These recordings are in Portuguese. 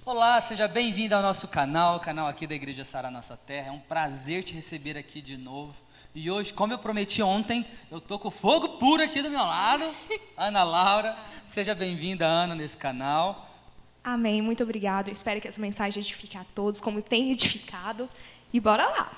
Olá, seja bem-vindo ao nosso canal, o canal aqui da Igreja Sara Nossa Terra. É um prazer te receber aqui de novo. E hoje, como eu prometi ontem, eu tô com fogo puro aqui do meu lado. Ana Laura, seja bem-vinda, Ana, nesse canal. Amém, muito obrigado. Eu espero que essa mensagem edifique a todos, como tem edificado. E bora lá.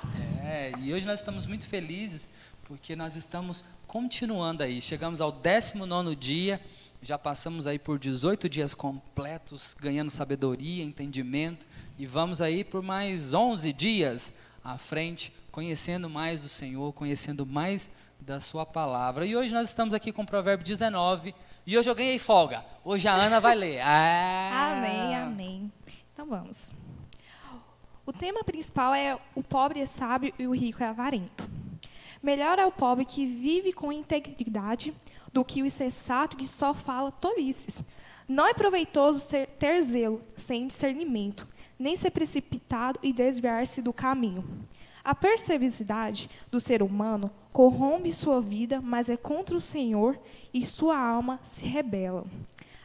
E hoje nós estamos muito felizes, porque nós estamos continuando aí. Chegamos ao 19º dia, já passamos aí por 18 dias completos, ganhando sabedoria, entendimento, e vamos aí por mais 11 dias à frente, conhecendo mais do Senhor, conhecendo mais da sua palavra. E hoje nós estamos aqui com o Provérbio 19, e hoje eu ganhei folga. Hoje a Ana vai ler. Amém, amém. Então vamos. O tema principal é o pobre é sábio e o rico é avarento. Melhor é o pobre que vive com integridade do que o insensato que só fala tolices. Não é proveitoso ter zelo sem discernimento, nem ser precipitado e desviar-se do caminho. A perversidade do ser humano corrompe sua vida, mas é contra o Senhor e sua alma se rebela.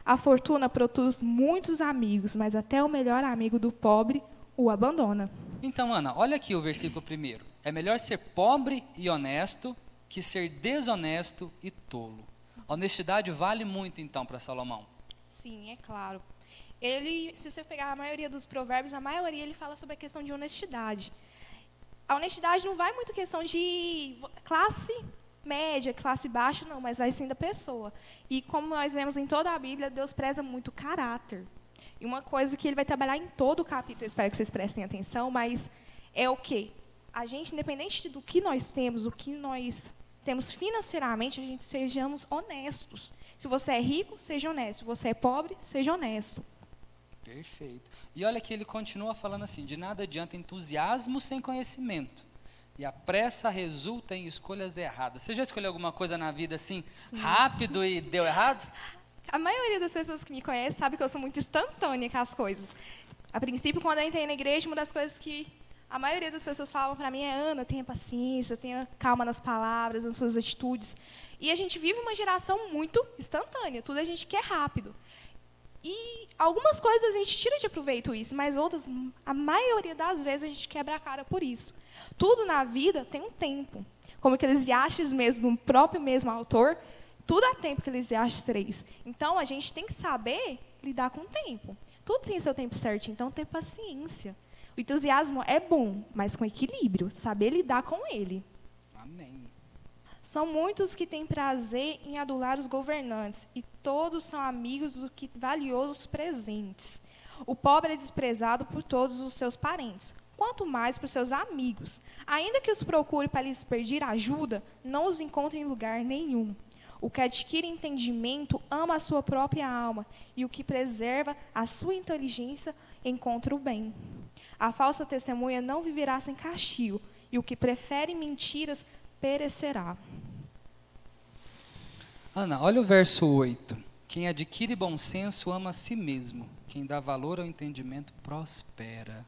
A fortuna produz muitos amigos, mas até o melhor amigo do pobre o abandona. Então, Ana, olha aqui o versículo 1. É melhor ser pobre e honesto que ser desonesto e tolo. A honestidade vale muito, então, para Salomão. Sim, é claro. Se você pegar a maioria dos provérbios, a maioria ele fala sobre a questão de honestidade. A honestidade não vai muito questão de classe média, classe baixa, não, mas vai sim da pessoa. E como nós vemos em toda a Bíblia, Deus preza muito o caráter. E uma coisa que ele vai trabalhar em todo o capítulo, eu espero que vocês prestem atenção, mas é o quê? A gente, independente do que nós temos, o que nós temos financeiramente, a gente sejamos honestos. Se você é rico, seja honesto. Se você é pobre, seja honesto. Perfeito. E olha que ele continua falando assim, de nada adianta entusiasmo sem conhecimento. E a pressa resulta em escolhas erradas. Você já escolheu alguma coisa na vida assim, rápido e deu errado? A maioria das pessoas que me conhecem sabe que eu sou muito instantânea com as coisas. A princípio, quando eu entrei na igreja, uma das coisas que a maioria das pessoas falavam para mim é: Ana, tenha paciência, tenha calma nas palavras, nas suas atitudes. E a gente vive uma geração muito instantânea, tudo a gente quer rápido. E algumas coisas a gente tira de proveito isso, mas outras, a maioria das vezes, a gente quebra a cara por isso. Tudo na vida tem um tempo. Como Eclesiastes mesmo, do próprio mesmo autor, tudo há tempo, Eclesiastes 3. Então, a gente tem que saber lidar com o tempo. Tudo tem seu tempo certo, então ter paciência. O entusiasmo é bom, mas com equilíbrio, saber lidar com ele. Amém. São muitos que têm prazer em adular os governantes, e todos são amigos do que valiosos presentes. O pobre é desprezado por todos os seus parentes, quanto mais por seus amigos. Ainda que os procure para lhes pedir ajuda, não os encontre em lugar nenhum. O que adquire entendimento ama a sua própria alma, e o que preserva a sua inteligência encontra o bem. A falsa testemunha não viverá sem castigo, e o que prefere mentiras perecerá. Ana, olha o verso 8. Quem adquire bom senso ama a si mesmo. Quem dá valor ao entendimento prospera.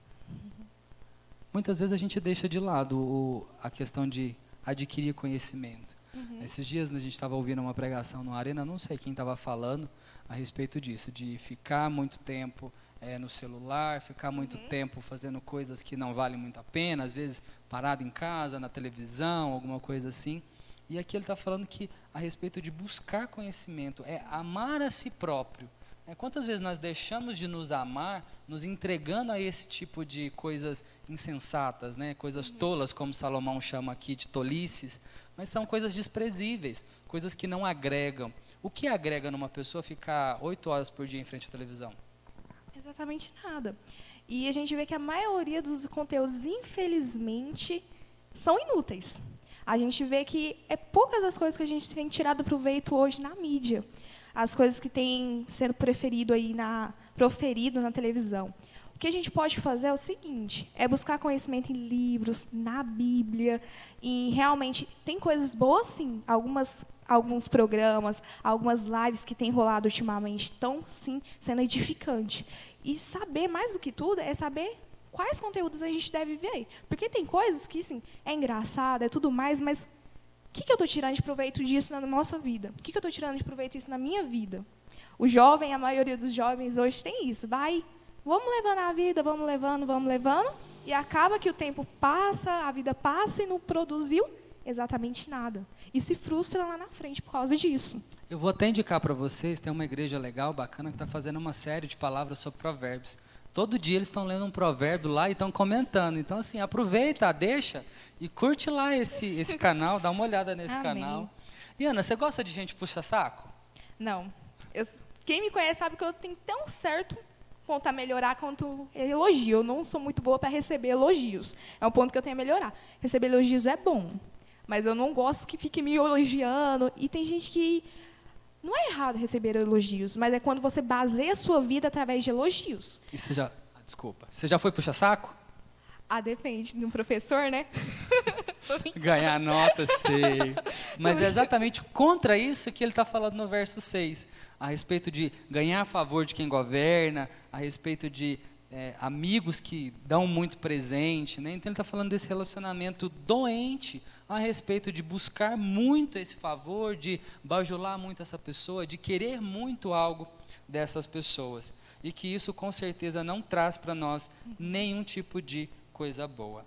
Muitas vezes a gente deixa de lado a questão de adquirir conhecimento. Esses dias a gente estava ouvindo uma pregação no Arena, não sei quem estava falando a respeito disso, de ficar muito tempo no celular, ficar muito tempo fazendo coisas que não valem muito a pena, às vezes parado em casa, na televisão, alguma coisa assim. E aqui ele está falando que a respeito de buscar conhecimento, é amar a si próprio. Quantas vezes nós deixamos de nos amar, nos entregando a esse tipo de coisas insensatas, né? Coisas tolas, como Salomão chama aqui de tolices, mas são coisas desprezíveis, coisas que não agregam. O que agrega numa pessoa ficar 8 horas por dia em frente à televisão? Exatamente nada. E a gente vê que a maioria dos conteúdos, infelizmente, são inúteis. A gente vê que é poucas as coisas que a gente tem tirado proveito hoje na mídia. As coisas que têm sendo proferido na televisão. O que a gente pode fazer é o seguinte, é buscar conhecimento em livros, na Bíblia, e realmente tem coisas boas, sim, alguns programas, algumas lives que têm rolado ultimamente estão, sim, sendo edificantes. E saber, mais do que tudo, é saber quais conteúdos a gente deve ver. Porque tem coisas que, sim, é engraçado, é tudo mais, mas o que eu estou tirando de proveito disso na nossa vida? O que eu estou tirando de proveito disso na minha vida? O jovem, a maioria dos jovens hoje tem isso. Vai vamos levando a vida, vamos levando, e acaba que o tempo passa, a vida passa e não produziu exatamente nada. E se frustra lá na frente por causa disso. Eu vou até indicar para vocês, tem uma igreja legal, bacana, que está fazendo uma série de palavras sobre provérbios. Todo dia eles estão lendo um provérbio lá e estão comentando. Então, assim, aproveita, deixa e curte lá esse canal, dá uma olhada nesse Amém. canal. E, Ana, você gosta de gente puxa-saco? Não. Quem me conhece sabe que eu tenho tão certo ponto a melhorar quanto elogio. Eu não sou muito boa para receber elogios. É um ponto que eu tenho a melhorar. Receber elogios é bom, mas eu não gosto que fique me elogiando. E tem gente que... Não é errado receber elogios, mas é quando você baseia a sua vida através de elogios. E você já... Desculpa. Você já foi puxa-saco? Depende do professor, né? Ganhar nota, sei. Mas é exatamente contra isso que ele está falando no verso 6. A respeito de ganhar favor de quem governa, a respeito de amigos que dão muito presente. Né? Então ele está falando desse relacionamento doente a respeito de buscar muito esse favor, de bajular muito essa pessoa, de querer muito algo dessas pessoas. E que isso com certeza não traz para nós nenhum tipo de coisa boa.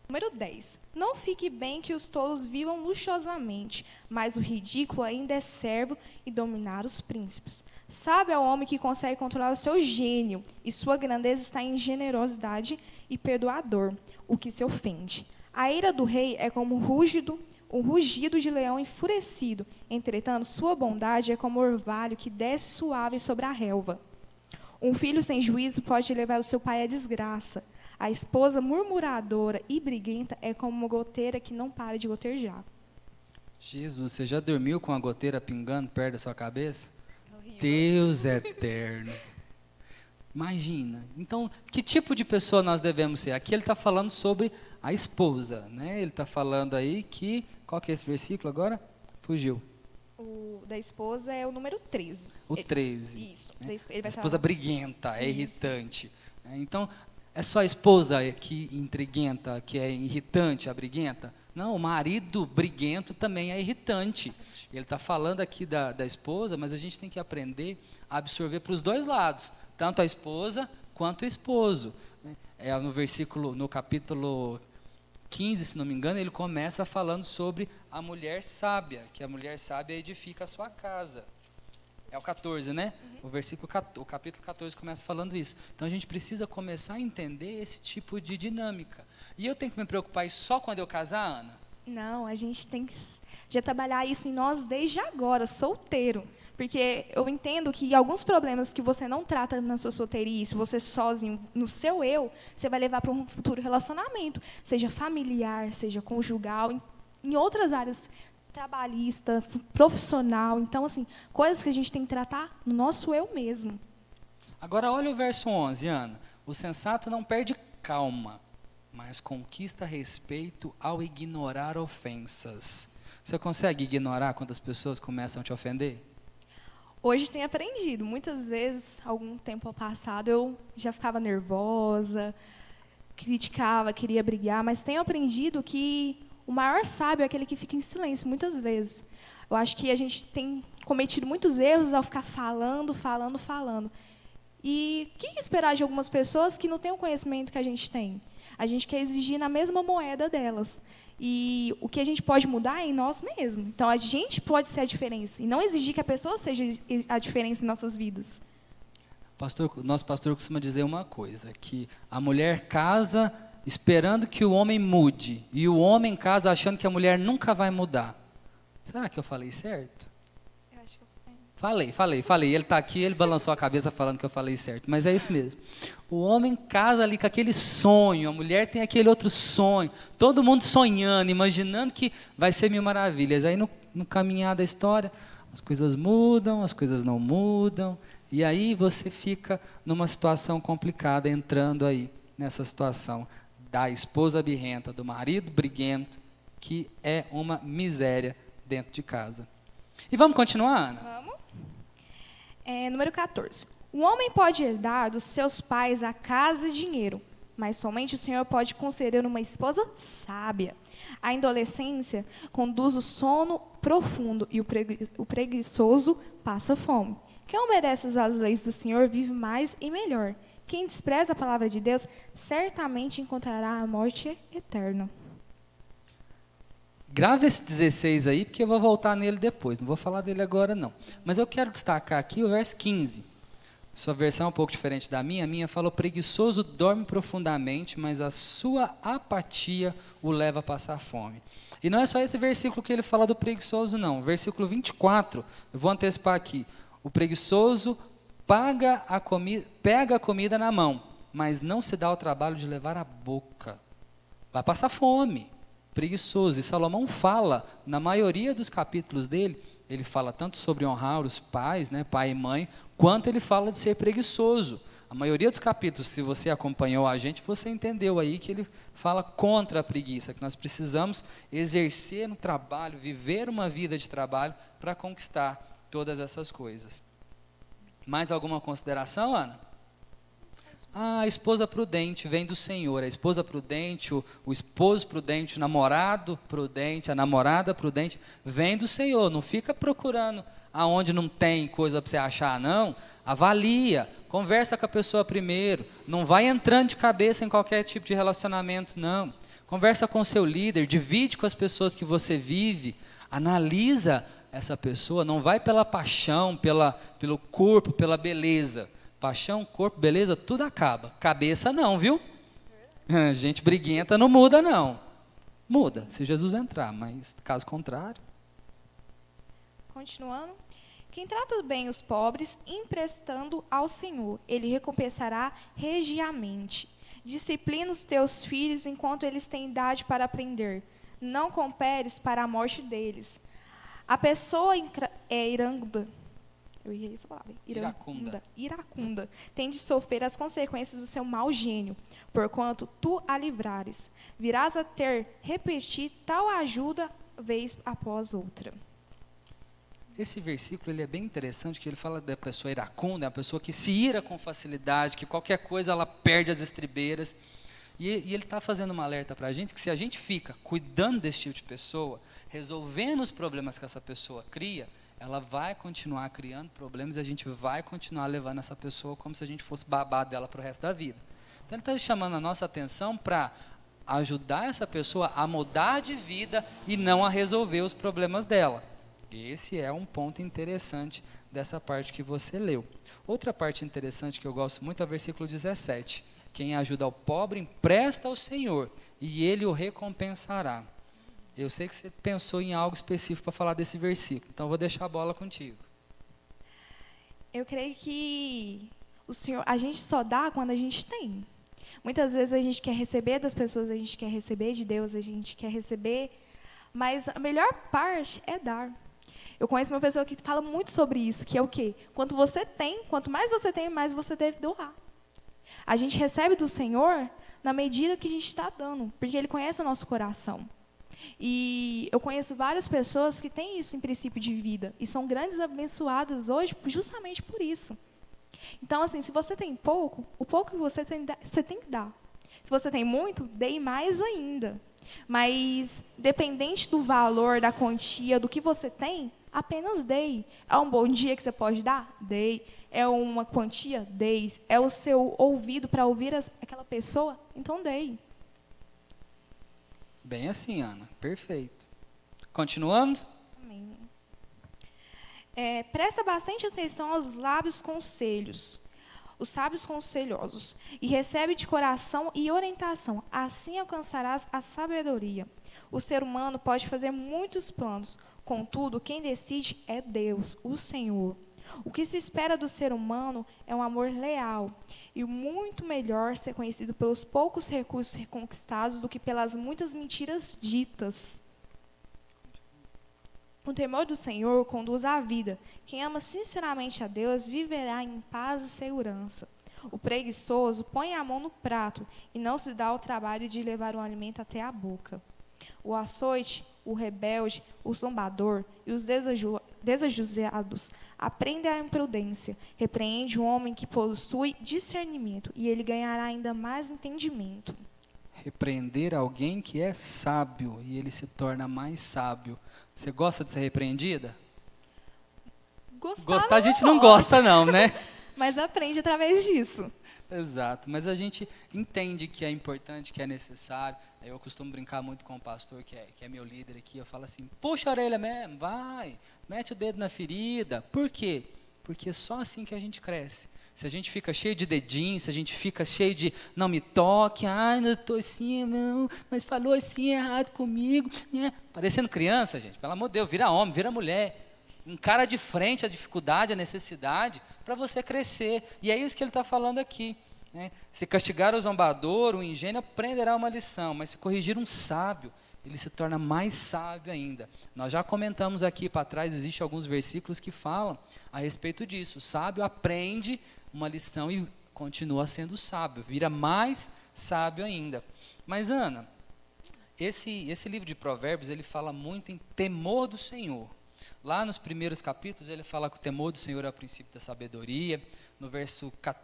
Número 10. Não fique bem que os tolos vivam luxuosamente, mas o ridículo ainda é servo e dominar os príncipes. Sábio é o homem que consegue controlar o seu gênio, e sua grandeza está em generosidade e perdoador, o que se ofende. A ira do rei é como um rugido de leão enfurecido, entretanto, sua bondade é como orvalho que desce suave sobre a relva. Um filho sem juízo pode levar o seu pai à desgraça. A esposa murmuradora e briguenta é como uma goteira que não para de gotejar. Jesus, você já dormiu com a goteira pingando perto da sua cabeça? Deus eterno. Imagina. Então, que tipo de pessoa nós devemos ser? Aqui ele está falando sobre a esposa, né? Ele está falando aí que... Qual que é esse versículo agora? Fugiu. O da esposa é o número 13. O 13. Isso. Né? Ele vai A esposa falar. briguenta, é irritante. Então, é só a esposa que intriguenta, que é irritante, a briguenta? Não, o marido briguento também é irritante. Ele está falando aqui da esposa, mas a gente tem que aprender a absorver para os dois lados, tanto a esposa quanto o esposo. No capítulo 15, se não me engano, ele começa falando sobre a mulher sábia, que a mulher sábia edifica a sua casa. É o 14, né? O capítulo 14 começa falando isso. Então a gente precisa começar a entender esse tipo de dinâmica. E eu tenho que me preocupar só quando eu casar, Ana? Não, a gente tem que já trabalhar isso em nós desde agora, solteiro. Porque eu entendo que alguns problemas que você não trata na sua solteirice, você sozinho, no seu eu, você vai levar para um futuro relacionamento, seja familiar, seja conjugal, em outras áreas, trabalhista, profissional. Então, assim, coisas que a gente tem que tratar no nosso eu mesmo. Agora, olha o verso 11, Ana. O sensato não perde calma, mas conquista respeito ao ignorar ofensas. Você consegue ignorar quando as pessoas começam a te ofender? Hoje tenho aprendido. Muitas vezes, algum tempo passado, eu já ficava nervosa, criticava, queria brigar, mas tenho aprendido que o maior sábio é aquele que fica em silêncio, muitas vezes. Eu acho que a gente tem cometido muitos erros ao ficar falando. E o que esperar de algumas pessoas que não têm o conhecimento que a gente tem? A gente quer exigir na mesma moeda delas. E o que a gente pode mudar é em nós mesmos. Então, a gente pode ser a diferença. E não exigir que a pessoa seja a diferença em nossas vidas. Nosso pastor costuma dizer uma coisa, que a mulher casa esperando que o homem mude. E o homem casa achando que a mulher nunca vai mudar. Será que eu falei certo? Eu acho que Falei. Ele está aqui, ele balançou a cabeça falando que eu falei certo. Mas é isso mesmo. O homem casa ali com aquele sonho, a mulher tem aquele outro sonho. Todo mundo sonhando, imaginando que vai ser mil maravilhas. Aí no caminhar da história, as coisas mudam, as coisas não mudam. E aí você fica numa situação complicada, entrando aí nessa situação da esposa birrenta, do marido briguento, que é uma miséria dentro de casa. E vamos continuar, Ana? Vamos. Número 14. O homem pode herdar dos seus pais a casa e dinheiro, mas somente o Senhor pode conceder uma esposa sábia. A indolescência conduz o sono profundo e o preguiçoso passa fome. Quem obedece às leis do Senhor vive mais e melhor. Quem despreza a palavra de Deus, certamente encontrará a morte eterna. Grava esse 16 aí, porque eu vou voltar nele depois. Não vou falar dele agora, não. Mas eu quero destacar aqui o verso 15. Sua versão é um pouco diferente da minha. A minha fala: o preguiçoso dorme profundamente, mas a sua apatia o leva a passar fome. E não é só esse versículo que ele fala do preguiçoso, não. Versículo 24, eu vou antecipar aqui. O preguiçoso pega a comida na mão, mas não se dá o trabalho de levar à boca. Vai passar fome. Preguiçoso. E Salomão fala, na maioria dos capítulos dele, ele fala tanto sobre honrar os pais, né, pai e mãe, quanto ele fala de ser preguiçoso. A maioria dos capítulos, se você acompanhou a gente, você entendeu aí que ele fala contra a preguiça, que nós precisamos exercer no trabalho, viver uma vida de trabalho para conquistar todas essas coisas. Mais alguma consideração, Ana? A esposa prudente vem do Senhor. A esposa prudente, o esposo prudente, o namorado prudente, a namorada prudente, vem do Senhor. Não fica procurando aonde não tem coisa para você achar, não. Avalia, conversa com a pessoa primeiro. Não vai entrando de cabeça em qualquer tipo de relacionamento, não. Conversa com o seu líder, divide com as pessoas que você vive. Analisa essa pessoa, não vai pela paixão, pelo corpo, pela beleza. Paixão, corpo, beleza, tudo acaba. Cabeça não, viu? Gente briguenta não muda, não. Muda, se Jesus entrar, mas caso contrário. Continuando. Quem trata bem os pobres, emprestando ao Senhor, ele recompensará regiamente. Disciplina os teus filhos enquanto eles têm idade para aprender. Não comperes para a morte deles. A pessoa iracunda. Eu errei essa palavra. Iracunda. Tem de sofrer as consequências do seu mau gênio, porquanto tu a livrares. Virás a ter repetir tal ajuda vez após outra. Esse versículo ele é bem interessante, que ele fala da pessoa iracunda, é uma pessoa que se ira com facilidade, que qualquer coisa ela perde as estribeiras. E ele está fazendo uma alerta para a gente, que se a gente fica cuidando desse tipo de pessoa, resolvendo os problemas que essa pessoa cria, ela vai continuar criando problemas e a gente vai continuar levando essa pessoa como se a gente fosse babá dela para o resto da vida. Então ele está chamando a nossa atenção para ajudar essa pessoa a mudar de vida e não a resolver os problemas dela. Esse é um ponto interessante dessa parte que você leu. Outra parte interessante que eu gosto muito é o versículo 17. Quem ajuda ao pobre empresta ao Senhor e ele o recompensará. Eu sei que você pensou em algo específico para falar desse versículo, então eu vou deixar a bola contigo. Eu creio que a gente só dá quando a gente tem. Muitas vezes a gente quer receber das pessoas, a gente quer receber de Deus, a gente quer receber, mas a melhor parte é dar. Eu conheço uma pessoa que fala muito sobre isso, que é o quê? Quanto mais você tem, mais você deve doar. A gente recebe do Senhor na medida que a gente está dando, porque Ele conhece o nosso coração. E eu conheço várias pessoas que têm isso em princípio de vida e são grandes abençoadas hoje justamente por isso. Então, assim, se você tem pouco, o pouco que você tem que dar. Se você tem muito, dê mais ainda. Mas, dependente do valor, da quantia, do que você tem, apenas dê. É um bom dia que você pode dar? Dê. É uma quantia? Dê. É o seu ouvido para ouvir aquela pessoa? Então, dê. Bem assim, Ana. Perfeito. Continuando? Amém. Presta bastante atenção aos lábios conselhos, os sábios conselhosos, e recebe de coração e orientação. Assim alcançarás a sabedoria. O ser humano pode fazer muitos planos, contudo, quem decide é Deus, o Senhor. O que se espera do ser humano é um amor leal e muito melhor ser conhecido pelos poucos recursos reconquistados do que pelas muitas mentiras ditas. O temor do Senhor conduz à vida. Quem ama sinceramente a Deus viverá em paz e segurança. O preguiçoso põe a mão no prato e não se dá o trabalho de levar o alimento até a boca. O açoite, o rebelde, o zombador e os desajuizados aprendem a imprudência. Repreende o homem que possui discernimento e ele ganhará ainda mais entendimento. Repreender alguém que é sábio e ele se torna mais sábio. Você gosta de ser repreendida? Gostar a gente não gosta não, né? Mas aprende através disso. Exato, mas a gente entende que é importante, que é necessário. Eu costumo brincar muito com o pastor, que é meu líder aqui. Eu falo assim, puxa a orelha mesmo, vai, mete o dedo na ferida. Por quê? Porque é só assim que a gente cresce. Se a gente fica cheio de dedinho, se a gente fica cheio de não me toque, eu estou assim, não, mas falou assim errado comigo, né? Parecendo criança, gente, pelo amor de Deus, vira homem, vira mulher. Encara de frente a dificuldade, a necessidade, para você crescer. E é isso que ele está falando aqui. Né? Se castigar o zombador, o ingênuo aprenderá uma lição, mas se corrigir um sábio, ele se torna mais sábio ainda. Nós já comentamos aqui para trás, existem alguns versículos que falam a respeito disso. O sábio aprende uma lição e continua sendo sábio, vira mais sábio ainda. Mas Ana, esse livro de Provérbios, ele fala muito em temor do Senhor. Lá nos primeiros capítulos, ele fala que o temor do Senhor é o princípio da sabedoria.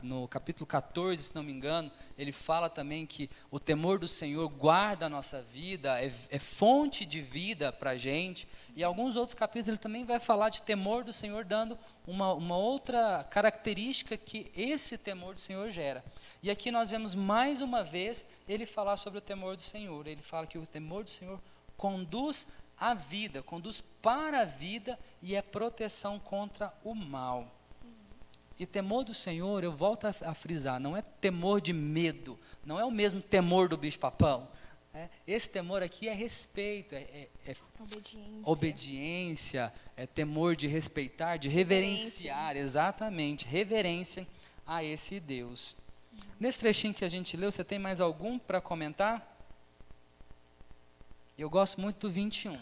No capítulo 14, se não me engano, ele fala também que o temor do Senhor guarda a nossa vida, é fonte de vida para a gente. E alguns outros capítulos ele também vai falar de temor do Senhor, dando uma outra característica que esse temor do Senhor gera. E aqui nós vemos mais uma vez ele falar sobre o temor do Senhor. Ele fala que o temor do Senhor conduz a vida, conduz para a vida e é proteção contra o mal. E temor do Senhor, eu volto a frisar, não é temor de medo, não é o mesmo temor do bicho-papão. Esse temor aqui é respeito, é obediência, é temor de respeitar, de reverenciar, exatamente, reverência a esse Deus. Nesse trechinho que a gente leu, você tem mais algum para comentar? Eu gosto muito do 21.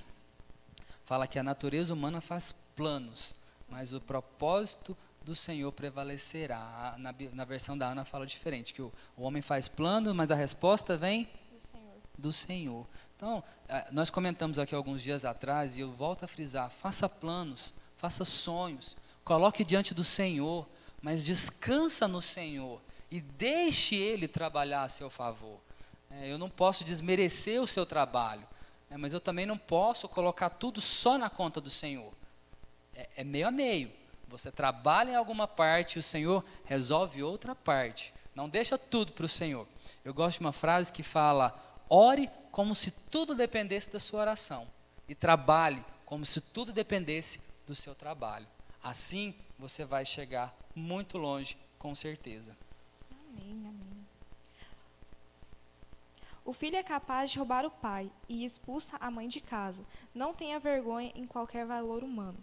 Fala que a natureza humana faz planos, mas o propósito do Senhor prevalecerá. Na versão da Ana fala diferente, que o homem faz plano, mas a resposta vem do Senhor. Então, nós comentamos aqui alguns dias atrás, e eu volto a frisar, faça planos, faça sonhos, coloque diante do Senhor, mas descansa no Senhor, e deixe Ele trabalhar a seu favor. Eu não posso desmerecer o seu trabalho, mas eu também não posso colocar tudo só na conta do Senhor. É meio a meio. Você trabalha em alguma parte, o Senhor resolve outra parte. Não deixa tudo para o Senhor. Eu gosto de uma frase que fala, ore como se tudo dependesse da sua oração. E trabalhe como se tudo dependesse do seu trabalho. Assim, você vai chegar muito longe, com certeza. Amém, amém. O filho é capaz de roubar o pai e expulsa a mãe de casa. Não tenha vergonha em qualquer valor humano.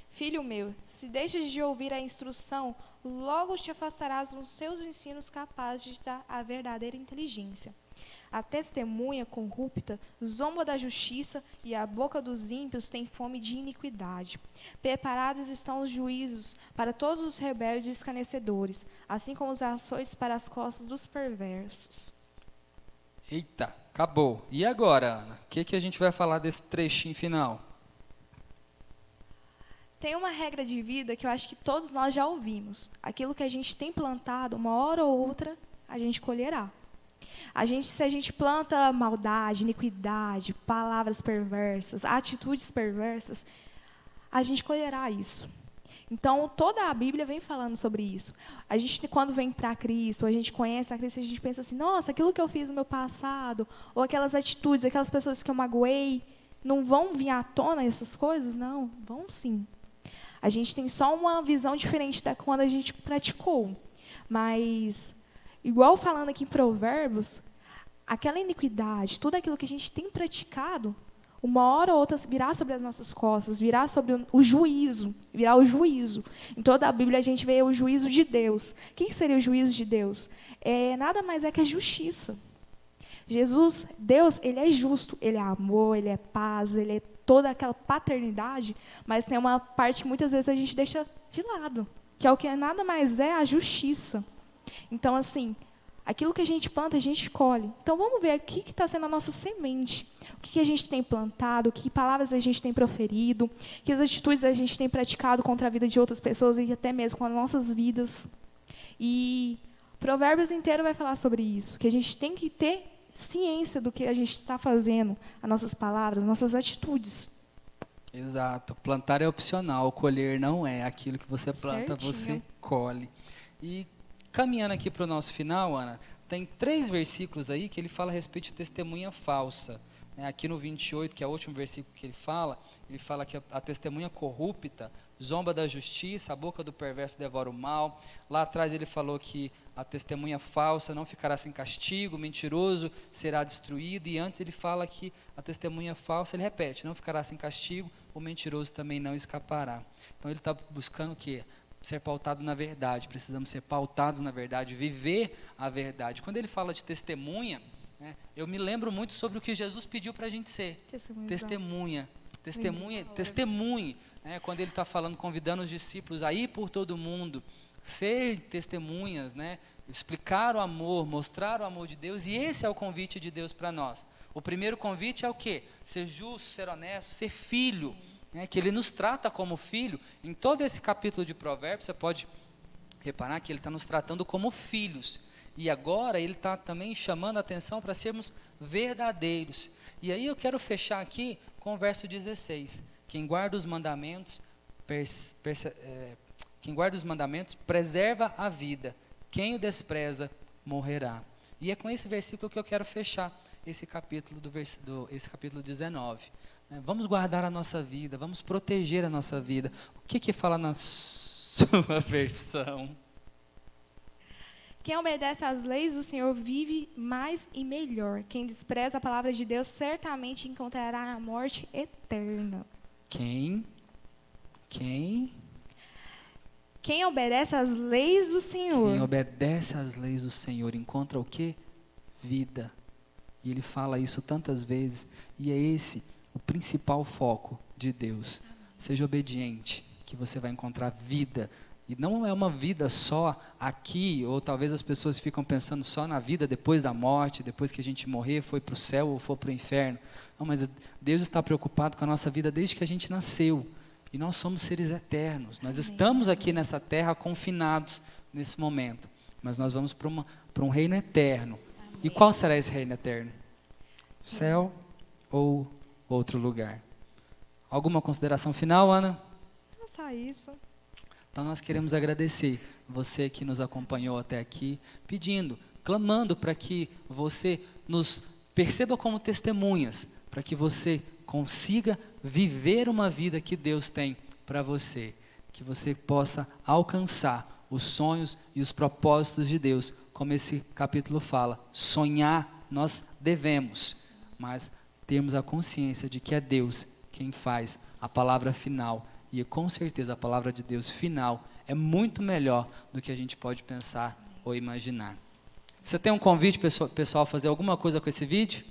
Filho meu, se deixas de ouvir a instrução, logo te afastarás dos seus ensinos capazes de dar a verdadeira inteligência. A testemunha corrupta zomba da justiça e a boca dos ímpios tem fome de iniquidade. Preparados estão os juízos para todos os rebeldes e escarnecedores, assim como os açoites para as costas dos perversos. Eita, acabou. E agora, Ana? O que a gente vai falar desse trechinho final? Tem uma regra de vida que eu acho que todos nós já ouvimos. Aquilo que a gente tem plantado, uma hora ou outra, a gente colherá. Se a gente planta maldade, iniquidade, palavras perversas, atitudes perversas, a gente colherá isso. Então, toda a Bíblia vem falando sobre isso. A gente, quando vem para Cristo, a gente conhece a Cristo, a gente pensa assim, nossa, aquilo que eu fiz no meu passado, ou aquelas atitudes, aquelas pessoas que eu magoei, não vão vir à tona essas coisas? Não, vão sim. A gente tem só uma visão diferente da quando a gente praticou. Mas, igual falando aqui em Provérbios, aquela iniquidade, tudo aquilo que a gente tem praticado, uma hora ou outra virá sobre as nossas costas, virá sobre o juízo, virá o juízo. Em toda a Bíblia a gente vê o juízo de Deus. O que seria o juízo de Deus? Nada mais é que a justiça. Jesus, Deus, Ele é justo, Ele é amor, Ele é paz, Ele é toda aquela paternidade, mas tem uma parte que muitas vezes a gente deixa de lado, que é o que nada mais é a justiça. Então, assim, aquilo que a gente planta, a gente colhe. Então, vamos ver o que está sendo a nossa semente. O que a gente tem plantado, que palavras a gente tem proferido, que atitudes a gente tem praticado contra a vida de outras pessoas e até mesmo com as nossas vidas. E Provérbios inteiro vai falar sobre isso, que a gente tem que ter ciência do que a gente está fazendo, as nossas palavras, as nossas atitudes. Exato. Plantar é opcional, colher não é. Aquilo que você planta, Certinho. você colhe. E caminhando aqui para o nosso final, Ana, tem 3 versículos aí que ele fala a respeito de testemunha falsa. Aqui no 28, que é o último versículo que ele fala que a testemunha corrupta zomba da justiça, a boca do perverso devora o mal. Lá atrás ele falou que a testemunha falsa não ficará sem castigo, o mentiroso será destruído. E antes ele fala que a testemunha falsa, ele repete, não ficará sem castigo, o mentiroso também não escapará. Então ele está buscando o quê? Ser pautado na verdade. Precisamos ser pautados na verdade, viver a verdade. Quando ele fala de testemunha, eu me lembro muito sobre o que Jesus pediu para a gente ser. Testemunha. Testemunhe. Quando ele está falando, convidando os discípulos a ir por todo mundo, ser testemunhas, explicar o amor, mostrar o amor de Deus, e esse é o convite de Deus para nós. O primeiro convite é o quê? Ser justo, ser honesto, ser filho, que ele nos trata como filho. Em todo esse capítulo de Provérbios, você pode reparar que ele está nos tratando como filhos. E agora ele está também chamando a atenção para sermos verdadeiros. E aí eu quero fechar aqui com o verso 16. Quem guarda os mandamentos, preserva a vida. Quem o despreza, morrerá. E é com esse versículo que eu quero fechar esse capítulo, esse capítulo 19. Vamos guardar a nossa vida, vamos proteger a nossa vida. O que fala na sua versão? Quem obedece às leis do Senhor vive mais e melhor. Quem despreza a palavra de Deus certamente encontrará a morte eterna. Quem obedece às leis do Senhor. Quem obedece às leis do Senhor encontra o quê? Vida. E ele fala isso tantas vezes. E é esse o principal foco de Deus. Seja obediente, que você vai encontrar vida. E não é uma vida só aqui, ou talvez as pessoas ficam pensando só na vida depois da morte, depois que a gente morrer, foi para o céu ou foi para o inferno. Não, mas Deus está preocupado com a nossa vida desde que a gente nasceu. E nós somos seres eternos. Nós estamos aqui nessa terra confinados nesse momento. Mas nós vamos para um reino eterno. Amém. E qual será esse reino eterno? Céu ou outro lugar? Alguma consideração final, Ana? Não só isso. Então nós queremos agradecer você que nos acompanhou até aqui, pedindo, clamando para que você nos perceba como testemunhas, para que você consiga viver uma vida que Deus tem para você, que você possa alcançar os sonhos e os propósitos de Deus, como esse capítulo fala. Sonhar nós devemos, mas termos a consciência de que é Deus quem faz a palavra final. E com certeza a palavra de Deus final é muito melhor do que a gente pode pensar ou imaginar. Você tem um convite, pessoal, a fazer alguma coisa com esse vídeo?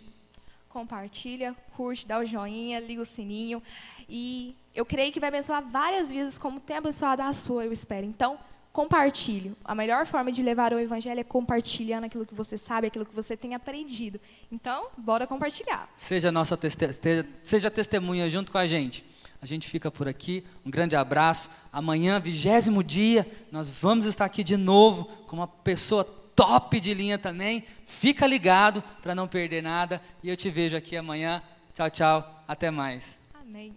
Compartilha, curte, dá o joinha, liga o sininho. E eu creio que vai abençoar várias vidas, como tem abençoado a sua, eu espero. Então, compartilhe. A melhor forma de levar o evangelho é compartilhando aquilo que você sabe, aquilo que você tem aprendido. Então, bora compartilhar. Seja testemunha junto com a gente. A gente fica por aqui, um grande abraço. Amanhã, 20º dia, nós vamos estar aqui de novo com uma pessoa top de linha também. Fica ligado para não perder nada. E eu te vejo aqui amanhã. Tchau, tchau. Até mais. Amém.